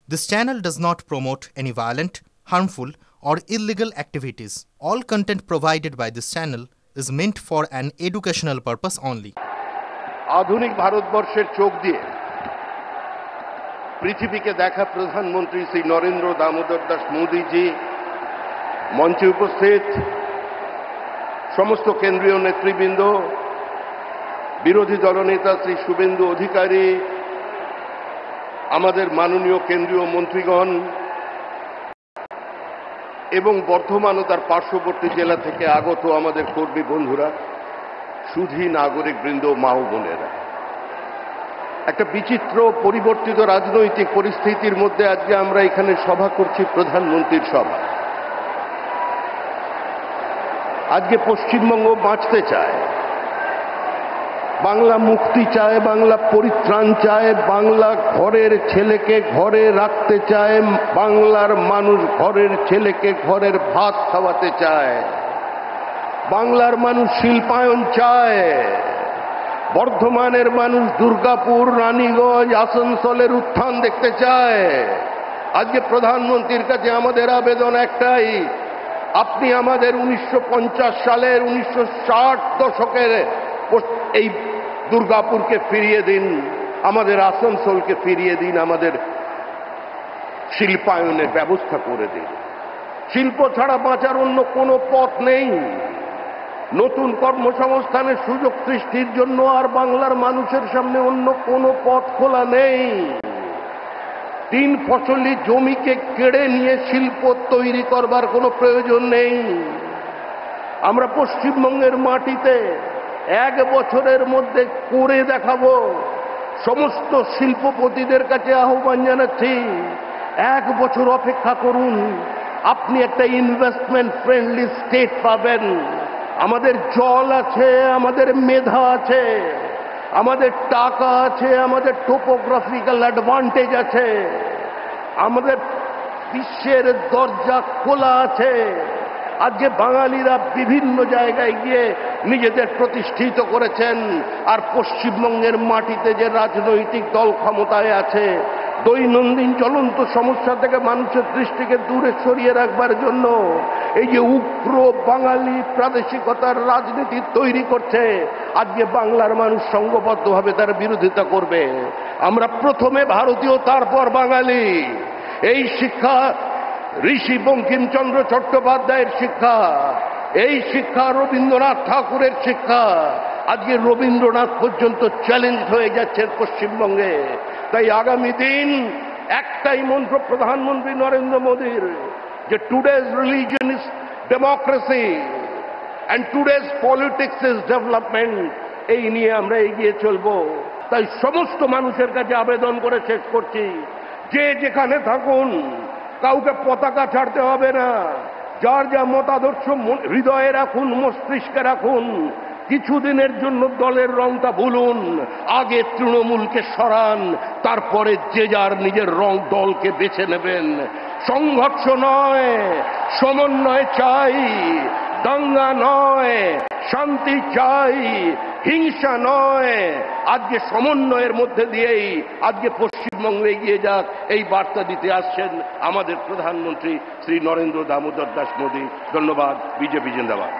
This channel does not promote any violent, harmful, or illegal activities. All content provided by this channel is meant for an educational purpose only. আধুনিক ভারতবর্ষের চোখ দিয়ে পৃথিবীকে দেখা প্রধানমন্ত্রী শ্রী নরেন্দ্র দামোদর দাস মোদীজি, মঞ্চে উপস্থিত সমস্ত কেন্দ্রীয় নেতৃবৃন্দ, বিরোধী দলনেতা শ্রী শুভেন্দু অধিকারী, আমাদের মাননীয় কেন্দ্রীয় মন্ত্রীগণ এবং বর্ধমান ও তার পার্শ্ববর্তী জেলা থেকে আগত আমাদের কর্মী বন্ধুরা, সুধী নাগরিকবৃন্দ, মা ও বোনেরা, একটা বিচিত্র পরিবর্তিত রাজনৈতিক পরিস্থিতির মধ্যে আজকে আমরা এখানে সভা করছি, প্রধানমন্ত্রীর সভা। আজকে পশ্চিমবঙ্গ বাঁচতে চায়, বাংলা মুক্তি চায়, বাংলা পরিত্রাণ চায়, বাংলা ঘরের ছেলেকে ঘরে রাখতে চায়, বাংলার মানুষ ঘরের ছেলেকে ঘরের ভাত খাওয়াতে চায়, বাংলার মানুষ শিল্পায়ন চায়, বর্ধমানের মানুষ দুর্গাপুর, রানীগঞ্জ, আসানসোলের উত্থান দেখতে চায়। আজকে প্রধানমন্ত্রীর কাছে আমাদের আবেদন একটাই, আপনি আমাদের 1950 সালের 1960 দশকের এই দুর্গাপুরকে ফিরিয়ে দিন, আমাদের আসানসোলকে ফিরিয়ে দিন, আমাদের শিল্পায়নের ব্যবস্থা করে দিন। শিল্প ছাড়া বাঁচার অন্য কোনো পথ নেই। নতুন কর্মসংস্থানের সুযোগ সৃষ্টির জন্য আর বাংলার মানুষের সামনে অন্য কোনো পথ খোলা নেই। 3 ফসলি জমিকে কেড়ে নিয়ে শিল্প তৈরি করবার কোনো প্রয়োজন নেই। আমরা পশ্চিমবঙ্গের মাটিতে 1 বছরের মধ্যে করে দেখাবো। সমস্ত শিল্পপতিদের কাছে আহ্বান জানাচ্ছি, 1 বছর অপেক্ষা করুন, আপনি একটা ইনভেস্টমেন্ট ফ্রেন্ডলি স্টেট পাবেন। আমাদের জল আছে, আমাদের মেধা আছে, আমাদের টাকা আছে, আমাদের টোপোগ্রাফিক্যাল অ্যাডভান্টেজ আছে, আমাদের বিশ্বের দরজা খোলা আছে। আজকে বাঙালিরা বিভিন্ন জায়গায় গিয়ে নিজেদের প্রতিষ্ঠিত করেছেন, আর পশ্চিমবঙ্গের মাটিতে যে রাজনৈতিক দল ক্ষমতায় আছে, দৈনন্দিন জ্বলন্ত সমস্যা থেকে মানুষের দৃষ্টিকে দূরে সরিয়ে রাখবার জন্য এই যে উগ্র বাঙালি প্রাদেশিকতার রাজনীতি তৈরি করছে, আজকে বাংলার মানুষ সংঘবদ্ধভাবে তার বিরোধিতা করবে। আমরা প্রথমে ভারতীয়, তারপর বাঙালি। এই শিক্ষা ঋষি বঙ্কিমচন্দ্র চট্টোপাধ্যায়ের শিক্ষা, এই শিক্ষা রবীন্দ্রনাথ ঠাকুরের শিক্ষা। আজকে রবীন্দ্রনাথ পর্যন্ত চ্যালেঞ্জ হয়ে যাচ্ছে পশ্চিমবঙ্গে। তাই আগামী দিন একটাই মন্ত্র প্রধানমন্ত্রী নরেন্দ্র মোদীর, যে today's religion is democracy and today's politics is development. এই নিয়ে আমরা এগিয়ে চলবো। তাই সমস্ত মানুষের কাছে আবেদন করে শেষ করছি, যে যেখানে থাকুন কাউকে পতাকা ছাড়তে হবে না। যার যা মতাদর্শ হৃদয়ে রাখুন, মস্তিষ্কে রাখুন। কিছুদিনের জন্য দলের রংটা ভুলুন, আগে তৃণমূলকে সরান, তারপরে যে যার নিজের রং দলকে বেছে নেবেন। সংঘর্ষ নয়, সমন্বয় চাই, দাঙ্গা নয়, শান্তি চাই, হিংসা নয়। আজকে সমন্বয়ের মধ্যে দিয়েই আজকে পশ্চিমবঙ্গে এগিয়ে যাক, এই বার্তা দিতে আসছেন আমাদের প্রধানমন্ত্রী শ্রী নরেন্দ্র দামোদর দাস মোদী। ধন্যবাদ। বিজেপি জিন্দাবাদ।